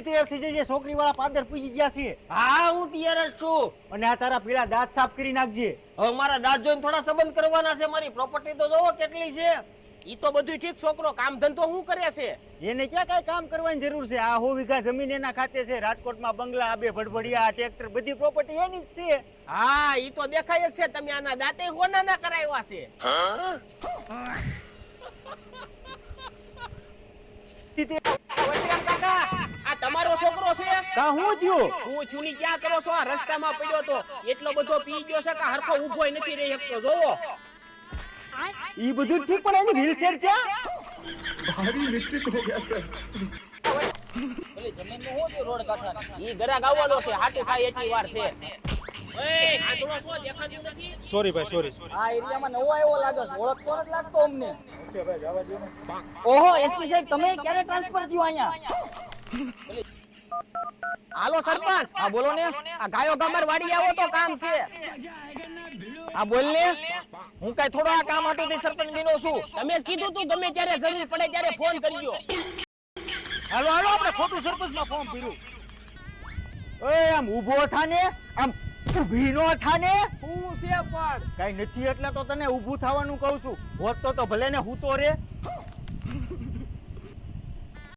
તૈયાર થઈ જજે, છોકરી વાળા પાદર પૂજી ગયા છે. હા હું તૈયાર જ છું. અને આ તારા પેલા દાંત સાફ કરી નાખજે. હવે મારા દાંત જોઈને થોડા સંબંધ કરવાના છે. મારી પ્રોપર્ટી તો જોવો કેટલી છે. ઈ તો બધું ઠીક, છોકરો કામ ધંધો શું કરે છે? એને ક્યાં કઈ કામ કરવાની જરૂર છે? આ 100 વીઘા જમીન એના ખાતે છે. રાજકોટમાં બંગલા, આ 2 ભડભડિયા, ટ્રેક્ટર, બધી પ્રોપર્ટી એની જ છે. હા ઈ તો દેખાય જ છે. તમે આના દાંતે હોના ના કરાવ્યા છે. વૈશ્રામ કાકા, આ તમારો છોકરો છે? કા હું થયું? હું ચૂની ક્યાં કરો છો? આ રસ્તામાં પડ્યો તો એટલો બધો પી ગયો છે કે હરખો ઊભોય નથી રહી શકતો. જોવો ઈ બધું ઠીક, પણ એની વ્હીલચેર ક્યાં? ઈ ગરાક આવવાનો છે, હાટુ થાય એટલી વાર છે. એ આંધળો છો, દેખાતું નથી? સોરી ભાઈ, સોરી. આ એરિયામાં નવો આવ્યો લાગે છે, ઓળખતો નથી લાગતો અમને. ઓહો એસપી સાહેબ, તમે ક્યારે ટ્રાન્સફર થયો અહીંયા? હાલો સરપંચ. હા બોલો ને. આ ગાયો ગામર વાડી આવો તો કામ છે. હા બોલ ને. હું કઈ થોડો આ કામ હાટુથી સરપંચ બન્યો છું. તમે જ કીધું તું ગમે ત્યારે જરૂર પડે ત્યારે ફોન કરજો. હાલો હાલો, આપણે ખોટું સરપંચમાં ફોર્મ ભર્યું. ઓય આમ ઊભો થાને, આમ ઊભી નો થાને. હું છે પણ કઈ નથી એટલે તો તને ઊભું થવાનું કહું છું. હોત તો ભલે ને હું તો રે.